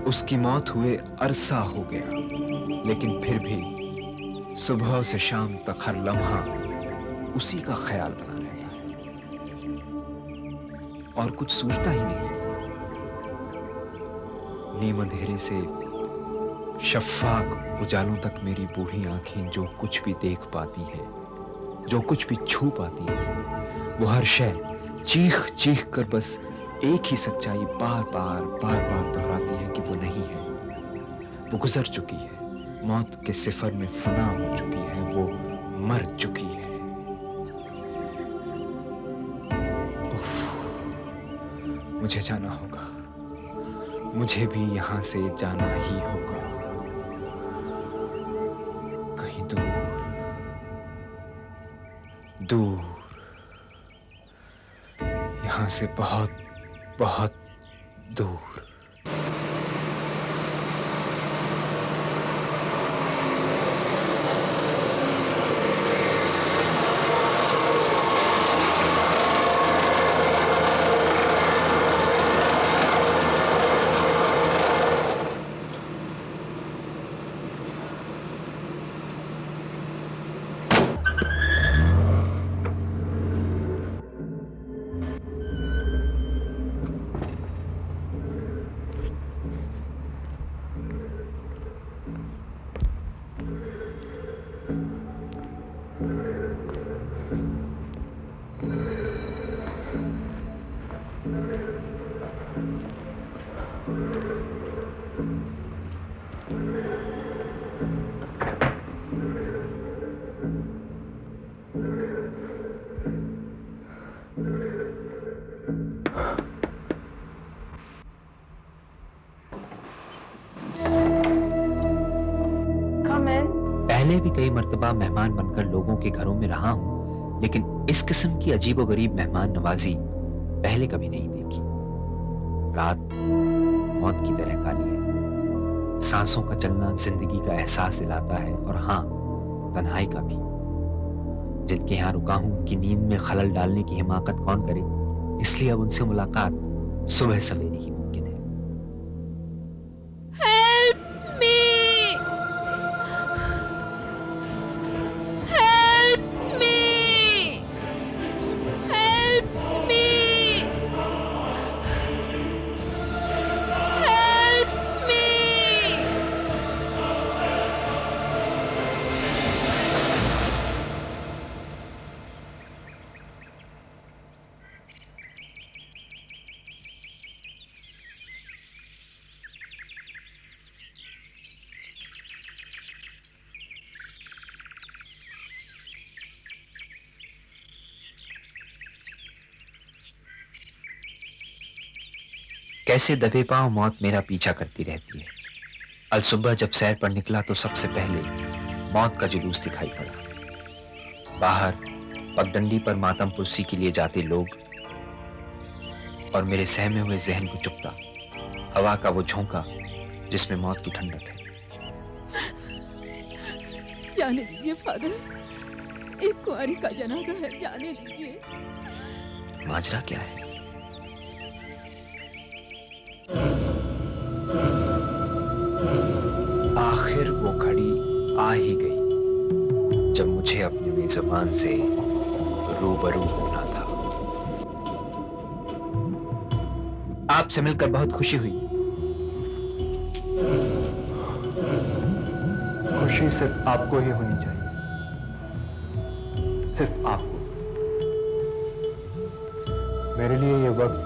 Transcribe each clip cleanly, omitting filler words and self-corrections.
उसकी मौत हुए अरसा हो गया, लेकिन फिर भी सुबह से शाम तक हर लम्हा उसी का ख्याल बना रहता है और कुछ सूझता ही नहीं। नीम अंधेरे से शफ़ाक उजालों तक मेरी बूढ़ी आंखें जो कुछ भी देख पाती हैं, जो कुछ भी छू पाती हैं, वो हर शय चीख चीख कर बस एक ही सच्चाई बार बार दोहराती है कि वो नहीं है, वो गुजर चुकी है, मौत के सिफर में फना हो चुकी है, वो मर चुकी है। उफ, मुझे जाना होगा, मुझे भी यहां से जाना ही होगा, कहीं दूर दूर, यहां से बहुत बहुत दूर। पहले भी कई मर्तबा मेहमान बनकर लोगों के घरों में रहा हूं, लेकिन इस किस्म की अजीबोगरीब मेहमान नवाजी पहले कभी नहीं देखी। रात मौत की तरह काली है, सांसों का चलना जिंदगी का एहसास दिलाता है, और हाँ, तन्हाई का भी। जिनके यहाँ रुका हूं उनकी नींद में खलल डालने की हिमाकत कौन करे, इसलिए अब उनसे मुलाकात सुबह सवेरे ही मुमकिन है। कैसे दबे पांव मौत मेरा पीछा करती रहती है। अल सुबह जब सैर पर निकला तो सबसे पहले मौत का जुलूस दिखाई पड़ा। बाहर पगडंडी पर मातम पुरसी के लिए जाते लोग, और मेरे सहमे हुए जहन को चुपता हवा का वो झोंका जिसमें मौत की ठंडक है। जाने दीजिए फादर, एक कुंवारी का जनाजा है, जाने दीजिए। माजरा क्या है? आखिर वो घड़ी आ ही गई जब मुझे अपने मेजबान से रूबरू होना था। आपसे मिलकर बहुत खुशी हुई। खुशी सिर्फ आपको ही होनी चाहिए, सिर्फ आपको। मेरे लिए ये वक्त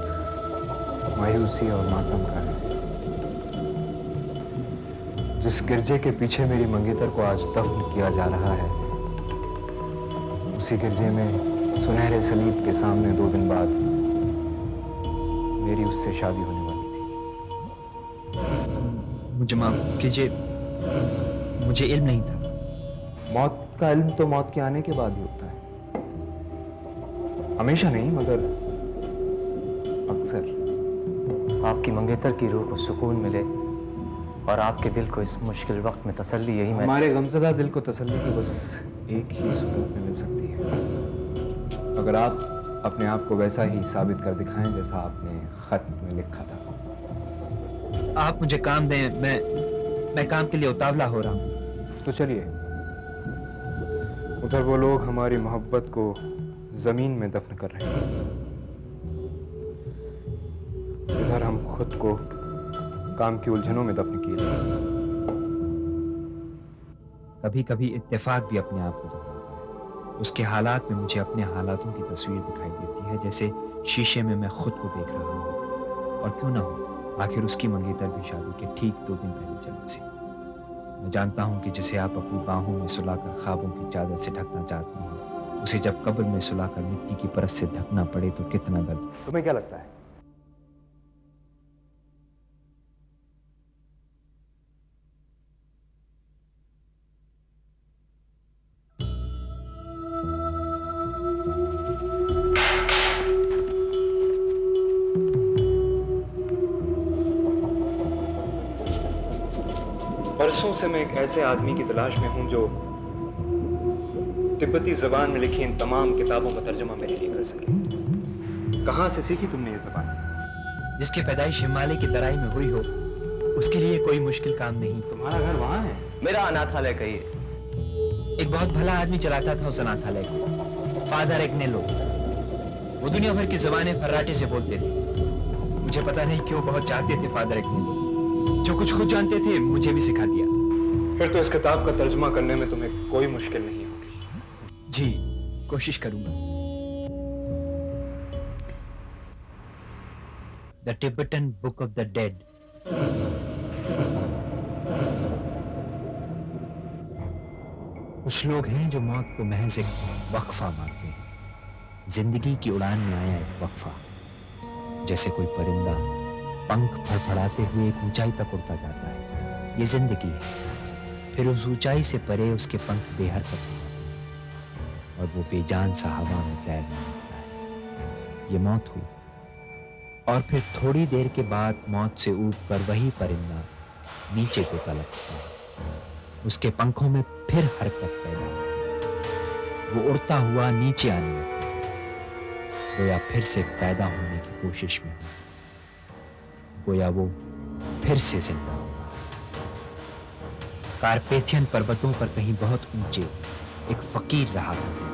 मायूसी और मातम का है। जिस गिरजे के पीछे मेरी मंगेतर को आज दफन किया जा रहा है, उसी गिरजे में सुनहरे सलीब के सामने 2 दिन बाद मेरी उससे शादी होने वाली थी। मुझे माफ कीजिए, मुझे इल्म नहीं था। मौत का इल्म तो मौत के आने के बाद ही होता है, हमेशा नहीं मगर अक्सर। आपकी मंगेतर की रूह को सुकून मिले और आपके दिल को इस मुश्किल वक्त में तसल्ली, यही हमारे गमज़दा दिल को तसल्ली की बस एक ही सूरत में मिल सकती है, अगर आप अपने आप को वैसा ही साबित कर दिखाएं जैसा आपने खत में लिखा था। आप मुझे काम दें, मैं काम के लिए उतावला हो रहा हूँ। तो चलिए, उधर वो लोग हमारी मोहब्बत को जमीन में दफन कर रहे हैं, इधर हम खुद को काम की उलझनों में दफन किए। कभी कभी इत्तेफाक भी अपने आप को दोहराता है। उसके हालात में मुझे अपने हालातों की तस्वीर दिखाई देती है, जैसे शीशे में मैं खुद को देख रहा हूँ। और क्यों ना हो, आखिर उसकी मंगेतर भी शादी के ठीक 2 दिन पहले चल बसी। मैं जानता हूँ कि जिसे आप अपनी बाहों में सुलाकर ख्वाबों की चादर से ढकना चाहती हैं, उसे जब कब्र में सुलाकर मिट्टी की परत से ढकना पड़े तो कितना दर्द। तुम्हें क्या लगता है? बरसों से मैं एक ऐसे आदमी की तलाश में हूं जो तिब्बती जबान में लिखी इन तमाम किताबों का तर्जुमा मेरे लिए कर सके। कहां से सीखी तुमने ये जबान? जिसकी पैदाइश हिमालय की तराई में हुई हो, उसके लिए कोई मुश्किल काम नहीं। तुम्हारा घर वहां है? मेरा अनाथालय कहिए। एक बहुत भला आदमी चलाता था उस अनाथालय को, फादर एग्नेलो। वो दुनिया भर की जबानें फर्राटे से बोलते थे। मुझे पता नहीं क्यों बहुत चाहते थे फादर एग्नेलो। जो कुछ खुद जानते थे मुझे भी सिखा दिया। फिर तो इस किताब का तर्जुमा करने में तुम्हें कोई मुश्किल नहीं होगी। जी, कोशिश करूंगा। The Tibetan book of the dead. कुछ लोग हैं जो मौत को महज एक वक्फा मानते हैं। जिंदगी की उड़ान में आया एक वक्फा, जैसे कोई परिंदा पंख फड़फड़ाते हुए एक ऊंचाई तक उड़ता जाता है। ये जिंदगी है। फिर उस ऊंचाई से परे उसके पंख बेहरकत हो जाते हैं और वो बेजान सा हवा में तैरने लगता है। ये मौत हुई, और फिर थोड़ी देर के बाद मौत से ऊब कर वही परिंदा नीचे को तलकता है। उसके पंखों में फिर हरकत पैदा होती है। वो उड़ता हुआ नीचे आने लगता है, गोया फिर से पैदा होने की कोशिश में हो, गोया वो फिर से जिंदा होगा। कारपेथियन पर्वतों पर कहीं बहुत ऊंचे एक फकीर रहा करते थे।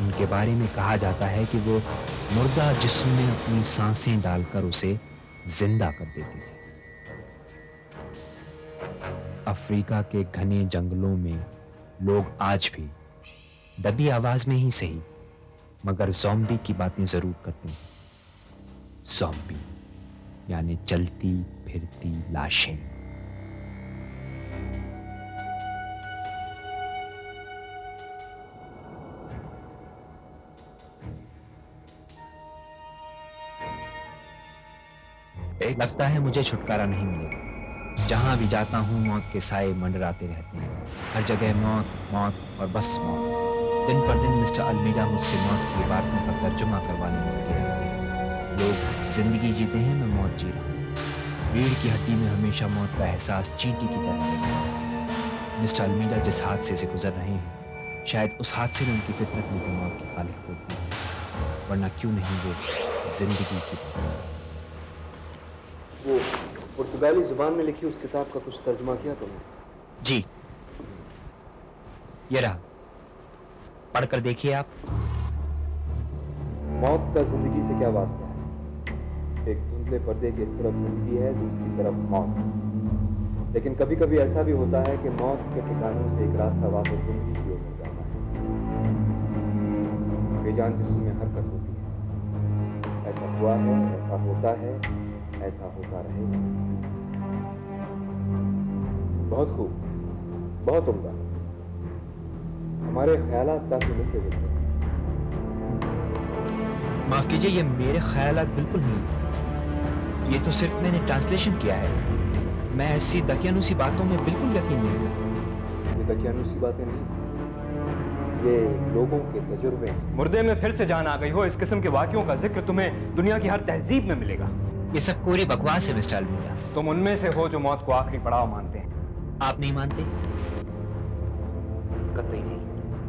उनके बारे में कहा जाता है कि वो मुर्दा जिस्म में अपनी सांसें डालकर उसे जिंदा कर देते थे। अफ्रीका के घने जंगलों में लोग आज भी दबी आवाज में ही सही मगर ज़ॉम्बी की बातें जरूर करते हैं। ज़ॉम्बी यानी चलती फिरती लाशें। लगता है मुझे छुटकारा नहीं मिलेगा। जहां भी जाता हूं मौत के साए मंडराते रहते हैं। हर जगह मौत मौत और बस मौत। दिन पर दिन मिस्टर अल्मीडा मुझसे मौत की बातों का तर्जुमा करवाने में लगे रहते हैं। लोग जिंदगी जीते हैं, मैं मौत जी रहा हूँ। रीढ़ की हड्डी में हमेशा मौत का एहसास चींटी की तरह रहता है। मिस्टर अल्मीडा जिस हादसे से गुजर रहे हैं, शायद उस हादसे ने उनकी फितरत में भी मौत की खालिक खोल दी है, वरना क्यों नहीं वो जिंदगी की बात। वो पुर्तगाली जुबान में लिखी उस किताब का कुछ तर्जुमा किया तुमने? जी, ये रहा, पढ़कर देखिए आप। मौत का जिंदगी से क्या वास्ता है? एक धुंधले पर्दे की इस तरफ जिंदगी है, दूसरी तरफ मौत। लेकिन कभी कभी ऐसा भी होता है कि मौत के ठिकानों से एक रास्ता वापस जिंदगी की ओर मुड़ जाता है। बेजान जिस्म में हरकत होती है। ऐसा हुआ है, ऐसा होता है, ऐसा होता रहेगा। बहुत खूब, बहुत उम्दा। हमारे ख्यालात काफी मिलते जुलते हैं। माफ कीजिए, ये मेरे ख्यालात बिल्कुल नहीं, ये तो सिर्फ मैंने ट्रांसलेशन किया है। मैं ऐसी दकियानुसी बातों में बिल्कुल यकीन नहीं करता। ये दकियानुसी बातें नहीं, ये लोगों के तजुर्बे। मुर्दे में फिर से जान आ गई हो, इस किस्म के वाक़ियों का जिक्र तुम्हें दुनिया की हर तहजीब में मिलेगा। ये सब पूरी बकवास है मिस्टर अल्मीडा। तुम उनमें से हो जो मौत को आखिरी पड़ाव मानते हैं। आप नहीं मानते? कतई नहीं।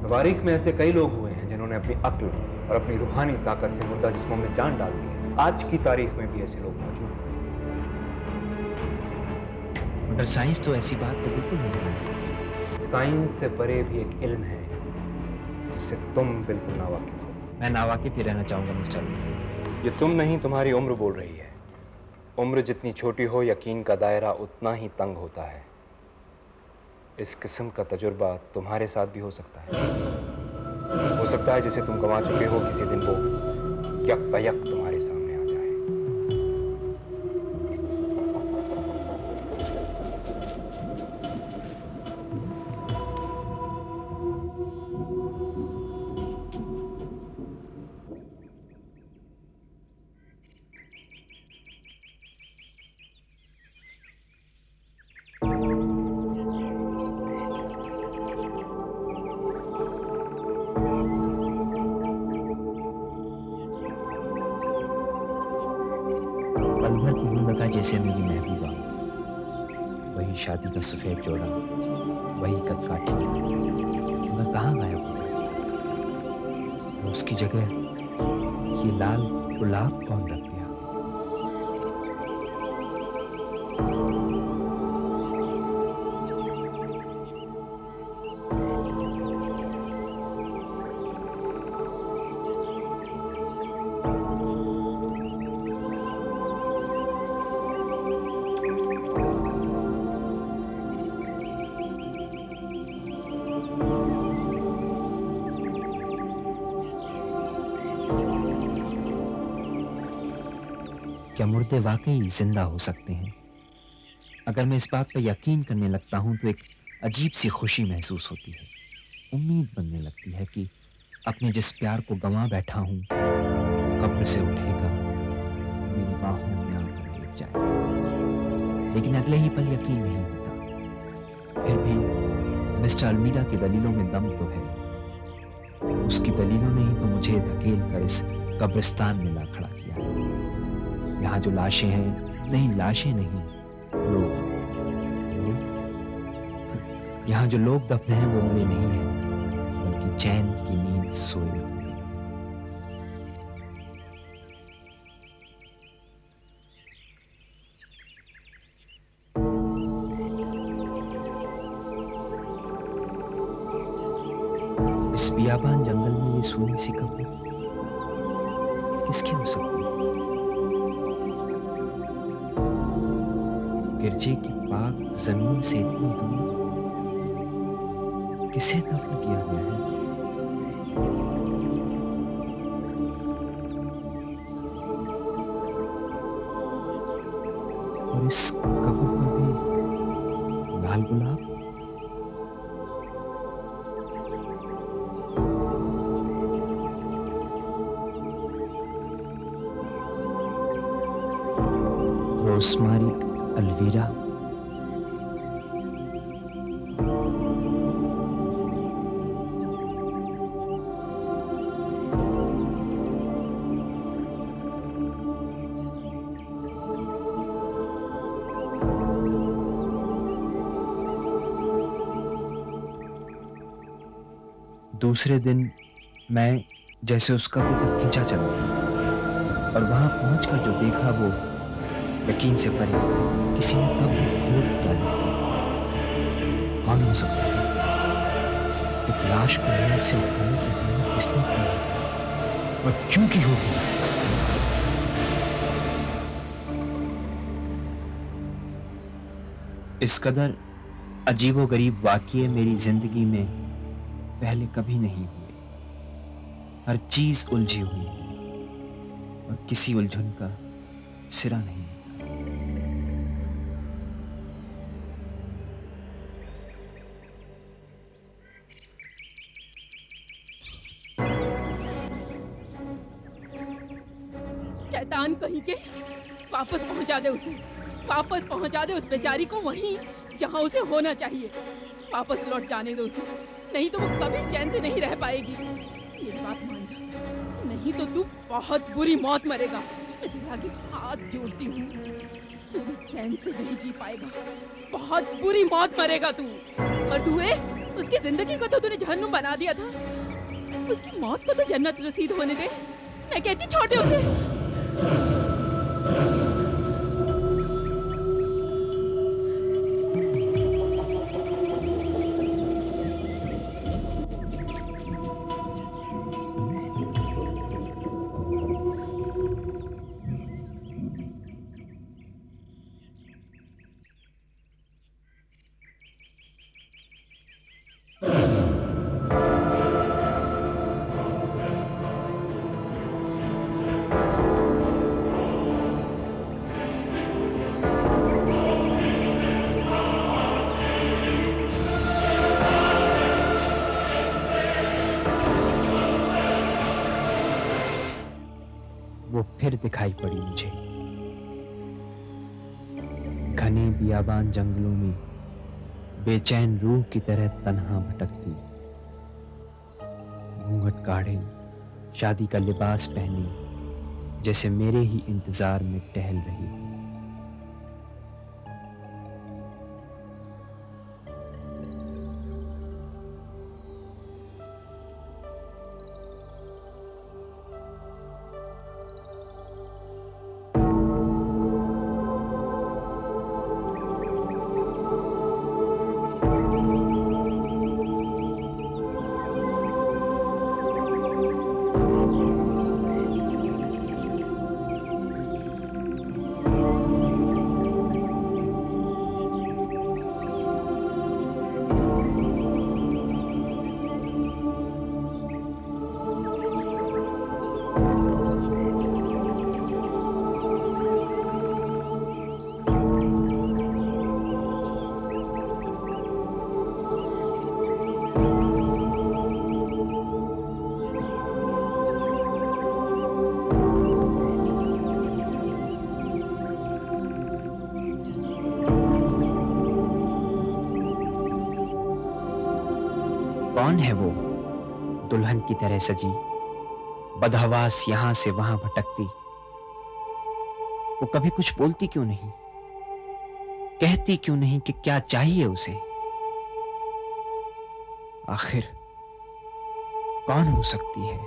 तारीख में ऐसे कई लोग हुए हैं जिन्होंने अपनी अक्ल और अपनी रूहानी ताकत से मुर्दा जिस्मों में जान डाल दी है। आज की तारीख में भी ऐसे लोग मौजूद हैं। पर साइंस तो ऐसी बात को बिल्कुल नहीं मानती। साइंस से परे भी एक इल्म है जिससे तुम बिल्कुल नावाकिफ हो। मैं नावाकिफ ही रहना चाहूंगा मिस्टर अली। ये तुम नहीं, तुम्हारी उम्र बोल रही है। उम्र जितनी छोटी हो, यकीन का दायरा उतना ही तंग होता है। इस किस्म का तजुर्बा तुम्हारे साथ भी हो सकता है जिसे तुम गंवा चुके हो, किसी दिन वो यक बयक तुम्हारे सामने आ जाए। पल भर की उम्र का जैसे मेरी महबूबा, वही शादी का सफेद जोड़ा, वही कदकाठी, मगर कहाँ गायब हो गया? और उसकी जगह ये लाल गुलाब कौन रख गया? क्या मुर्दे वाकई जिंदा हो सकते हैं? अगर मैं इस बात पर यकीन करने लगता हूं तो एक अजीब सी खुशी महसूस होती है। उम्मीद बनने लगती है कि अपने जिस प्यार को गंवा बैठा हूं कब्र से उठेगा, मेरी बाहों में आकर लेट जाएगा। लेकिन अगले ही पल यकीन नहीं होता। फिर भी मिस्टर अल्मीडा की दलीलों में दम तो है। उसकी दलीलों ने ही तो मुझे धकेल कर इस कब्रिस्तान में ला खड़ा किया है। यहाँ जो लाशें हैं, नहीं लाशें नहीं, लोग। यहाँ जो लोग दफन हैं वो मरे नहीं हैं, बल्कि चैन की नींद सोए हुए हैं। इस बियाबान जंगल में ये सूनी सी कब्र किसकी हो सकती है? गिरजे की पाक जमीन से इतनी दूर किसे दफन किया गया है? और इस कब्र पर भी लाल गुलाब। रोसमारी अलवीरा। दूसरे दिन मैं जैसे उस कब्र तक खींचा चला और वहां पहुंचकर जो देखा वो यकीन से परे। किसी ने कब्र खोद डाली। कौन हो सकता है? एक लाश को नींद से उठाने की हिम्मत किसने की और क्यों की होगी? इस कदर अजीबोगरीब वाक़ये मेरी जिंदगी में पहले कभी नहीं हुए। हर चीज उलझी हुई और किसी उलझन का सिरा नहीं। शैतान कहीं के, वापस पहुंचा दे उसे, वापस पहुंचा दे उस बेचारी को वहीं जहां उसे होना चाहिए। वापस लौट जाने दो उसे, नहीं तो वो कभी चैन से नहीं रह पाएगी। मेरी बात मान जा, नहीं तो तू बहुत बुरी मौत मरेगा। मैं तेरे आगे हाथ जोड़ती हूँ, तू भी चैन से नहीं जी पाएगा। बहुत बुरी मौत मरेगा तू। और तू उसकी जिंदगी को तो तूने जहन्नुम बना दिया था, उसकी मौत को तो जन्नत नसीब होने दे। मैं कहती छोड़ दे उसे। फिर दिखाई पड़ी मुझे। घने बियाबान जंगलों में बेचैन रूह की तरह तन्हा भटकती, घूंघट काढ़े, शादी का लिबास पहने, जैसे मेरे ही इंतजार में टहल रही। कौन है वो दुल्हन की तरह सजी, बदहवास यहां से वहां भटकती? वो कभी कुछ बोलती क्यों नहीं, कहती क्यों नहीं कि क्या चाहिए उसे? आखिर कौन हो सकती है?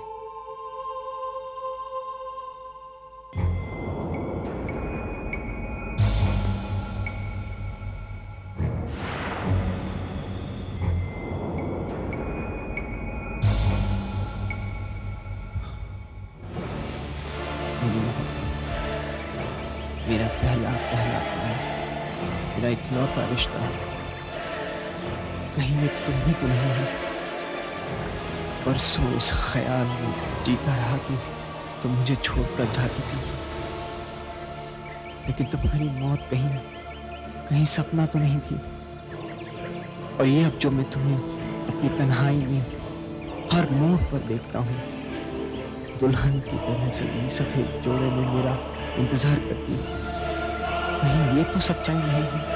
मेरा पहला पहला प्यार, मेरा इकलौता रिश्ता, कहीं मैं तुम ही तो नहीं हो? परसों इस ख्याल में जीता रहा कि तुम मुझे छोड़कर जाती थी, लेकिन तुम्हारी मौत कहीं कहीं सपना तो नहीं थी। और ये अब जो मैं तुम्हें अपनी तन्हाई में हर मोड़ पर देखता हूँ, दुल्हन की तरह सजी सफेद जोड़े में मेरा इंतजार करती, कहीं ये तो सच्चाई नहीं है?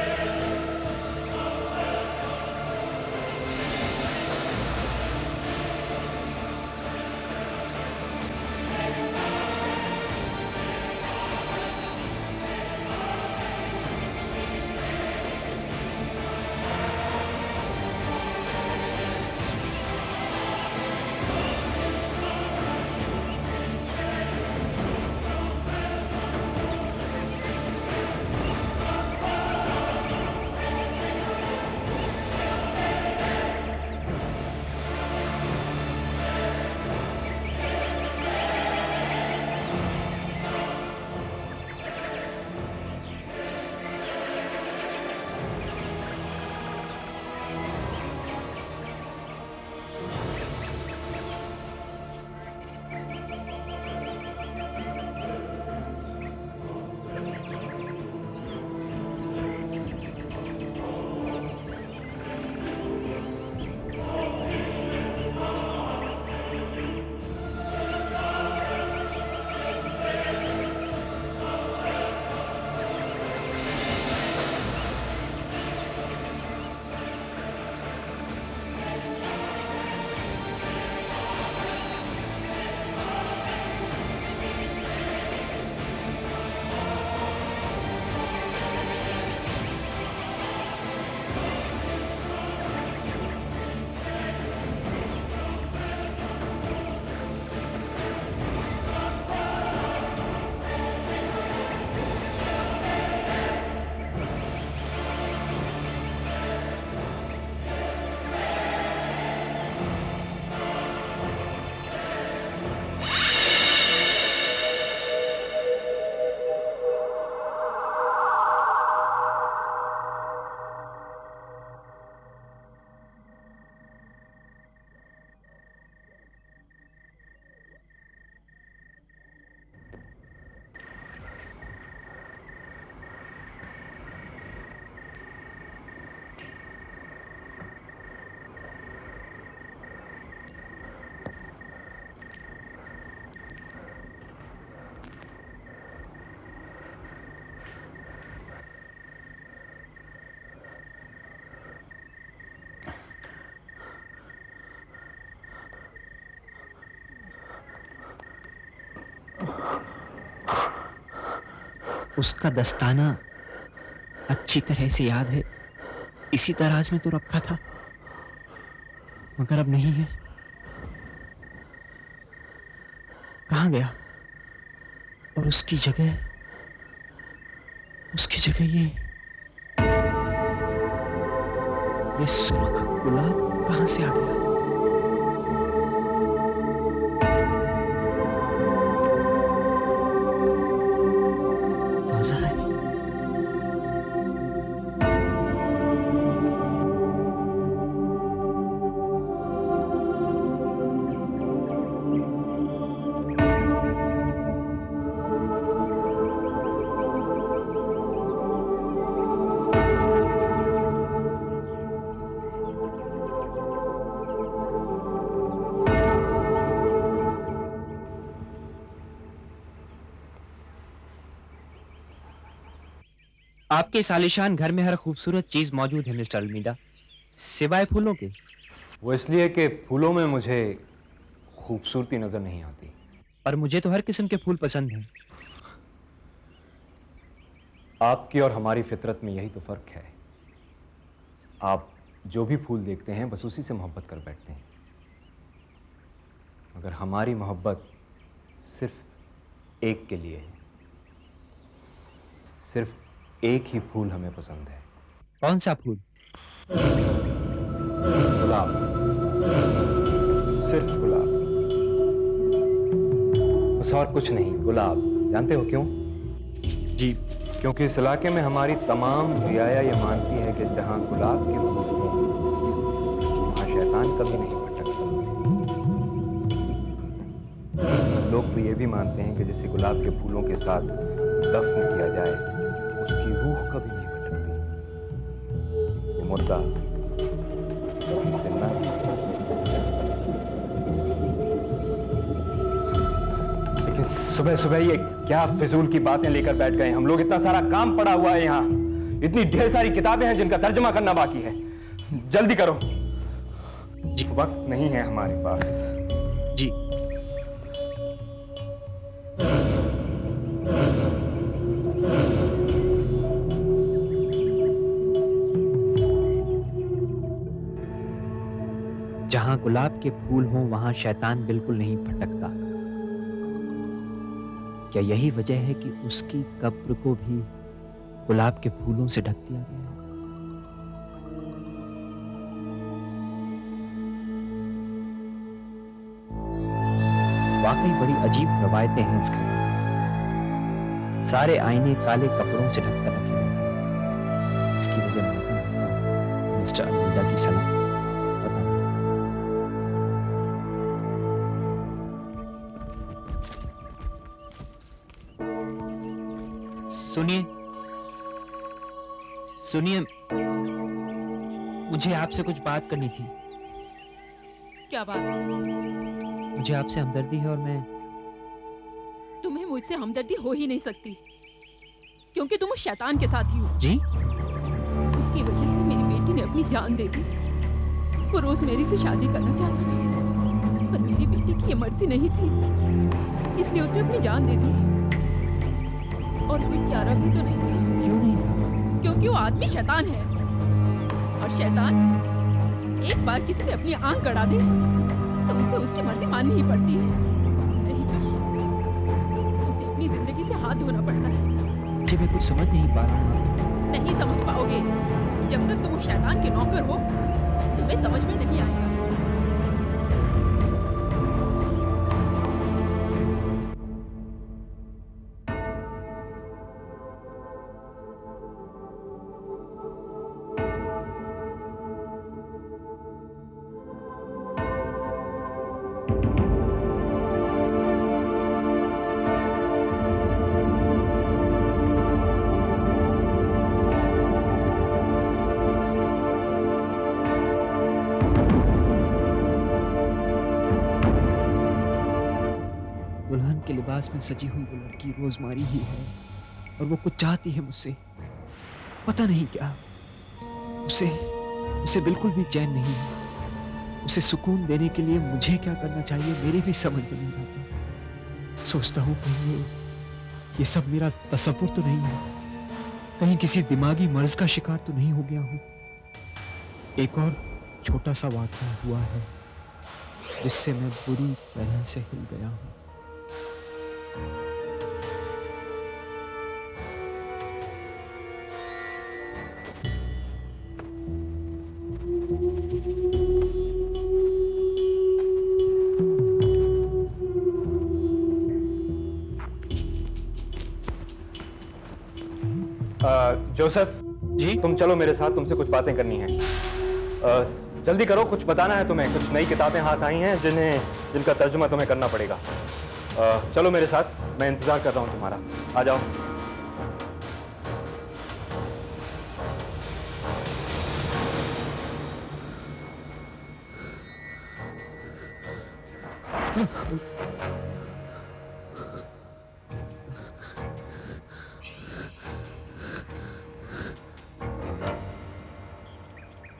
उसका दस्ताना अच्छी तरह से याद है। इसी दराज में तो रखा था, मगर अब नहीं है। कहाँ गया? और उसकी जगह ये सुर्ख गुलाब कहाँ से आ गया? ताजा है। आपके इस आलीशान घर में हर खूबसूरत चीज मौजूद है मिस्टर अलमीडा, सिवाय फूलों के। वो इसलिए कि फूलों में मुझे खूबसूरती नजर नहीं आती। पर मुझे तो हर किस्म के फूल पसंद हैं। आपकी और हमारी फितरत में यही तो फर्क है। आप जो भी फूल देखते हैं बस उसी से मोहब्बत कर बैठते हैं, मगर हमारी मोहब्बत सिर्फ एक के लिए है। सिर्फ एक ही फूल हमें पसंद है। कौन सा फूल? गुलाब, सिर्फ गुलाब, बस और कुछ नहीं। गुलाब। जानते हो क्यों? जी। क्योंकि इस इलाके में हमारी तमाम रियाया ये मानती है कि जहां गुलाब के फूल हों वहां शैतान कभी नहीं भटकता। लोग तो ये भी मानते हैं कि जैसे गुलाब के फूलों के साथ दफन किया जाए उसकी रूह कभी नहीं भटकती। वो मुर्दा कभी जिंदा नहीं हो सकता। लेकिन सुबह सुबह ये क्या फिजूल की बातें लेकर बैठ गए हम लोग। इतना सारा काम पड़ा हुआ है यहाँ, इतनी ढेर सारी किताबें हैं जिनका तर्जुमा करना बाकी है। जल्दी करो जी, वक्त नहीं है हमारे पास। जी। जहां गुलाब के फूल हों वहां शैतान बिल्कुल नहीं भटकता। क्या यही वजह है कि उसकी कब्र को भी गुलाब के फूलों से ढक दिया गया? वाकई बड़ी अजीब रवायतें हैं इसके। सारे आईने काले कपड़ों से ढककर रखे गए। इसकी वजह मालूम मिस्टर अलमीडा की सलाह पता नहीं। सुनिए सुनिए, मुझे आपसे कुछ बात करनी थी। क्या बात? मुझे आपसे हमदर्दी है और मैं तुम्हें मुझसे हमदर्दी हो ही नहीं सकती, क्योंकि तुम उस शैतान के साथ ही हो। जी? उसकी वजह से मेरी बेटी ने अपनी जान दे दी। वो रोज मेरी से शादी करना चाहता था, पर मेरी बेटी की ये मर्जी नहीं थी, इसलिए उसने अपनी जान दे दी। और कोई चारा भी तो नहीं था। क्यों नहीं था? क्योंकि वो आदमी शैतान है, और शैतान एक बार किसी पे अपनी आंख गड़ा दे तो उसे उसकी मर्जी माननी ही पड़ती है, नहीं तो उसे अपनी जिंदगी से हाथ धोना पड़ता है। मुझे मैं कुछ समझ नहीं पा रहा हूँ। नहीं समझ पाओगे। जब तक तुम उस शैतान के नौकर हो तुम्हें समझ में नहीं आएगा। दुल्हन के लिबास में सजी हुई वो लड़की रोजमारी ही है, और वो कुछ चाहती है मुझसे, पता नहीं क्या। उसे उसे बिल्कुल भी चैन नहीं है। उसे सुकून देने के लिए मुझे क्या करना चाहिए मेरे भी समझ में नहीं आता। सोचता हूँ कहीं ये सब मेरा तसव्वुर तो नहीं है? कहीं किसी दिमागी मर्ज का शिकार तो नहीं हो गया हूं? एक और छोटा सा वाक़या हुआ है जिससे मैं बुरी तरह से हिल गया हूं। जोसेफ जी? तुम चलो मेरे साथ, तुमसे कुछ बातें करनी है। जल्दी करो, कुछ बताना है तुम्हें। कुछ नई किताबें हाथ आई हैं जिनका तर्जुमा तुम्हें करना पड़ेगा। चलो मेरे साथ, मैं इंतजार कर रहा हूं तुम्हारा। आ जाओ।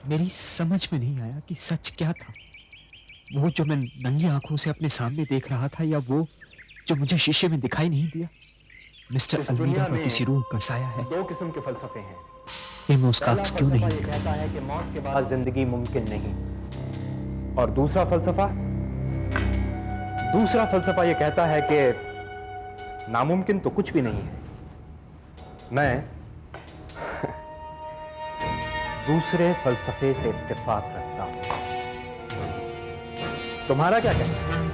मेरी समझ में नहीं आया कि सच क्या था। वो जो मैं नंगी आंखों से अपने सामने देख रहा था, या वो जो मुझे शीशे में दिखाई नहीं दिया। मिस्टर अलमीडा पर किसी रूह का साया है। दो किस्म के फलसफे हैं। ये मैं उसका अक्स क्यों नहीं? ये कहता है कि मौत के बाद जिंदगी मुमकिन नहीं, और दूसरा फलसफा ये कहता है कि नामुमकिन तो कुछ भी नहीं है। मैं दूसरे फलसफे से इत्तेफाक रखता हूं। तुम्हारा क्या कहना है?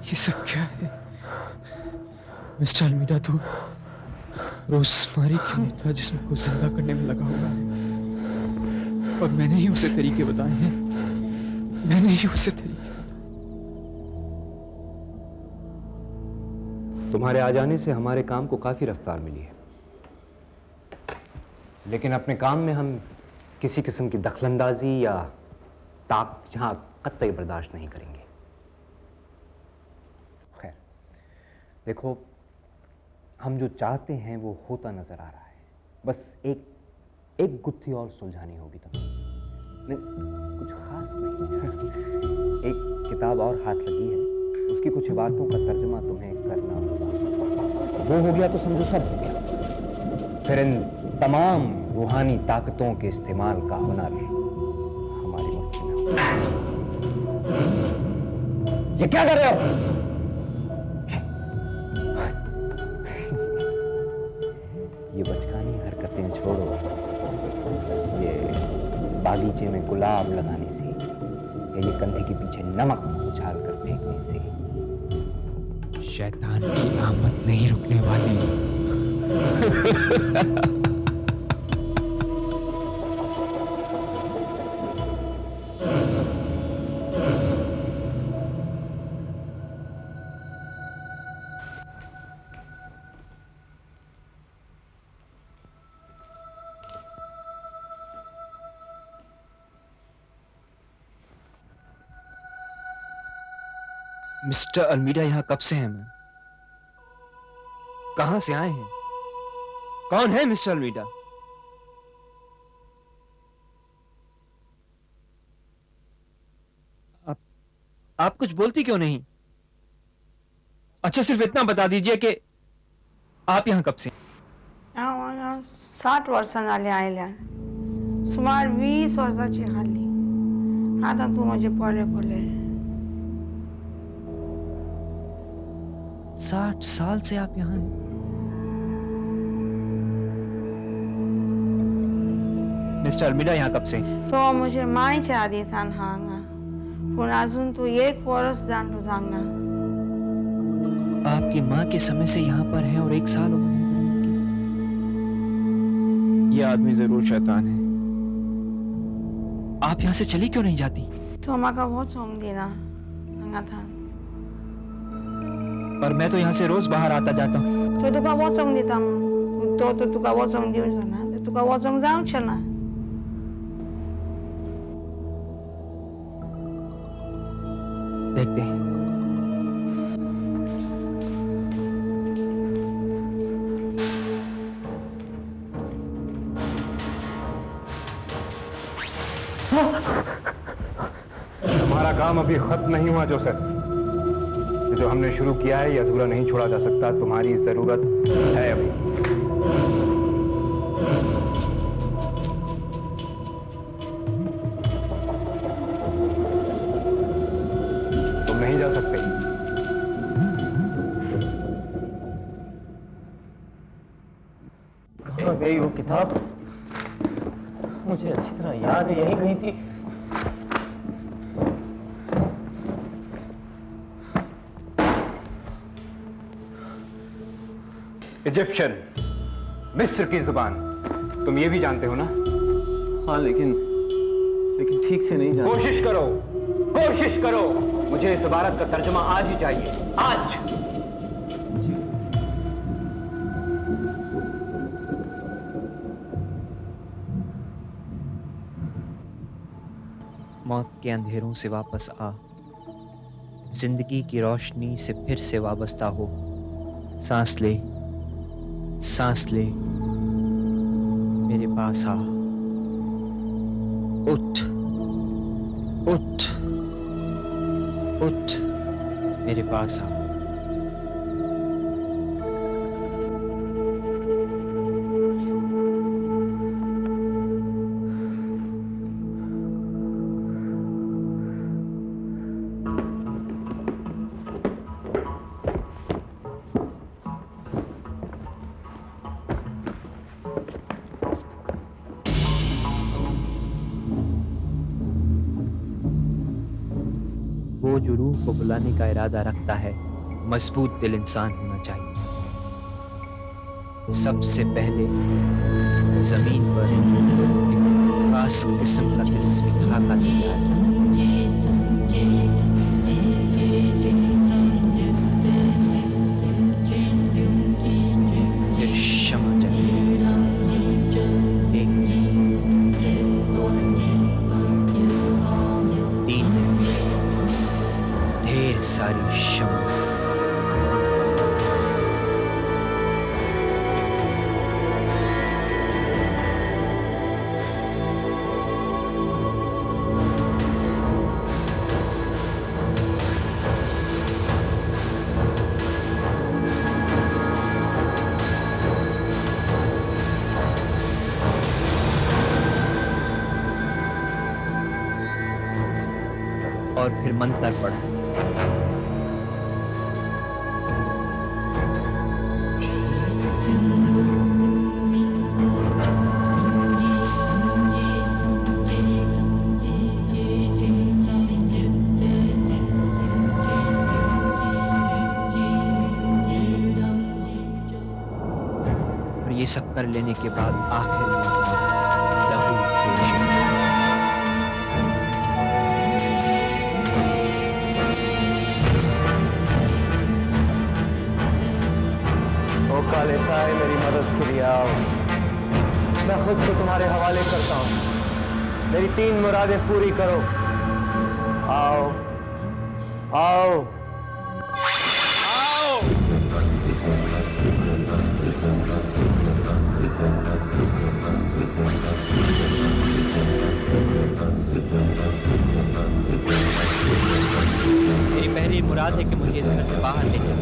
ये सब क्या है? मिस्टर अलमीडा तो रोजमारी की मुद्दा जिसमें को जिंदा करने में लगा हुआ है, और मैंने ही उसे तरीके बताए हैं। मैंने ही उसे तरीके बताए। तुम्हारे आ जाने से हमारे काम को काफी रफ्तार मिली है, लेकिन अपने काम में हम किसी किस्म की दखलंदाजी या ताक झांक कतई बर्दाश्त नहीं करेंगे। खैर देखो, हम जो चाहते हैं वो होता नजर आ रहा है, बस एक गुत्थी और सुलझानी होगी तुम्हें। नहीं, कुछ खास नहीं एक किताब और हाथ लगी है, उसकी कुछ इबारतों का तर्जुमा तुम्हें करना होगा। वो हो गया तो समझो सब हो गया। फिर इन तमाम रूहानी ताकतों के इस्तेमाल का हुनर हमारी मुट्ठी में होगा। ये क्या कर रहे हो? ये बचकानी हरकतें छोड़ो। ये बागीचे में गुलाब लगाने से या ये कंधे के पीछे नमक उछाल कर फेंकने से शैतान की आमद नहीं रुकने वाली। मिस्टर अल्मीडा यहाँ कब से हैं? मैम कहां से आए हैं? कौन है मिस्टर अल्मीडा? आप कुछ बोलती क्यों नहीं? अच्छा सिर्फ इतना बता दीजिए कि आप यहाँ कब से? 60 वर्षांनी आयल्या, सुमार 20 वर्षाची खाल्ली। आता तू माझे पळे पळे 60 साल से आप यहाँ हैं? मिस्टर अल्मीडा यहाँ कब से? तो मुझे मायच्या आधी थान हांगा, पण अजून तू 1 वर्ष जाणतो सांगना। आपकी माँ के समय से यहाँ पर हैं और 1 साल हो गए। ये आदमी जरूर शैतान है। आप यहाँ से चली क्यों नहीं जाती? तो माका बहुत सोंग देना हांगा थान। पर मैं तो यहाँ से रोज बाहर आता जाता हूँ। तो तुका वचोंग दिता मग तो तुका वचोंग दिवचो ना, तो तुका वचोंग जावचें ना। देखते हैं। हमारा काम अभी खत्म नहीं हुआ जोसेफ। ये जो हमने शुरू किया है ये अधूरा नहीं छोड़ा जा सकता। तुम्हारी जरूरत है अभी। तुम नहीं जा सकते। कहाँ गई वो किताब? मुझे अच्छी तरह याद है, यहीं कहीं थी। इजिप्शियन, मिस्र की जुबान तुम ये भी जानते हो ना? हाँ, लेकिन ठीक से नहीं जानता। कोशिश करो। मुझे इस इबारत का तर्जुमा आज ही चाहिए, आज। मौत के अंधेरों से वापस आ, जिंदगी की रोशनी से फिर से वाबस्ता हो। सांस ले, मेरे पास आ। उठ, मेरे पास आ। वो जो रूह को बुलाने का इरादा रखता है, मजबूत दिल इंसान होना चाहिए। सबसे पहले जमीन पर एक खास किस्म का दिल इसमें खाका दिया है। और फिर मंत्र पढ़ा। और ये सब कर लेने के बाद आखिर में लहू पेश हुआ। ओ काले साए, मेरी मदद के लिए आओ। मैं खुद को तुम्हारे हवाले करता हूँ। मेरी 3 मुरादें पूरी करो। आओ आओ आओ। मेरी पहली मुराद है कि मुझे इस घर से बाहर ले जाओ।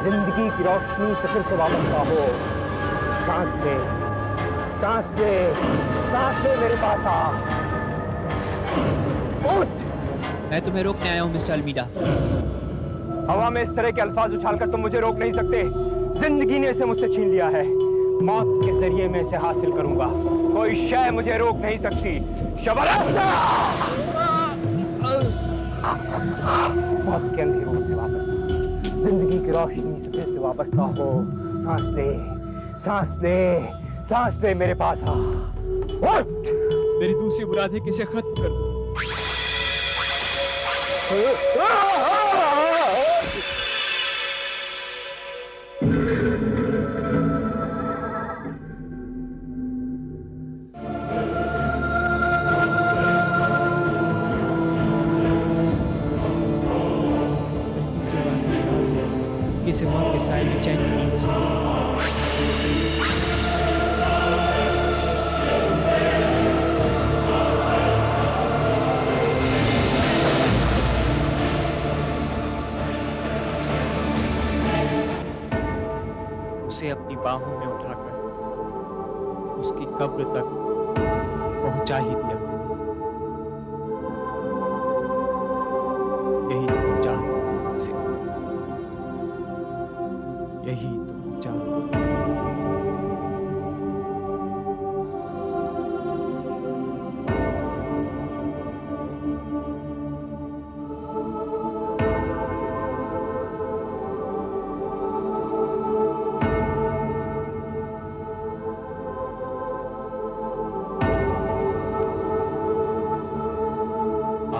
जिंदगी की रोशनी से फिर से वापस हो। सांस ले, सांस ले, सांस ले, मेरे पास आ। उठ। मैं तुम्हें रोकने आया हूँ मिस्टर अलमीडा। हवा में इस तरह के अल्फाज उछालकर तुम मुझे रोक नहीं सकते। जिंदगी ने इसे मुझसे छीन लिया है। मौत के जरिए मैं इसे हासिल करूंगा। कोई शय मुझे रोक नहीं सकती। शबरस्ता! मौत के अंधेरों से वापस आ। जिंदगी की रोशनी से फिर से वाबस्ता हो। सांस ले, सांस ले, सांस ले, मेरे पास आ। उठ। मेरी दूसरी मुराद है कि इसे खत्म कर दो। किसी मौत के साए में चैन की नींद सो। उसे अपनी बाहों में उठाकर उसकी कब्र तक पहुंचा ही दिया। यही तो चाहता हूं तुमसे। यही तो चाहता हूं।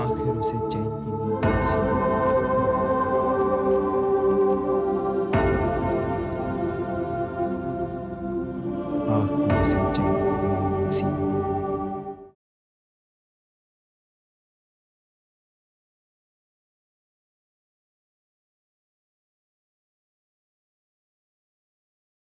आखिर उसे चैन की नींद नसीब आखिर उसे चैन की नींद नसीब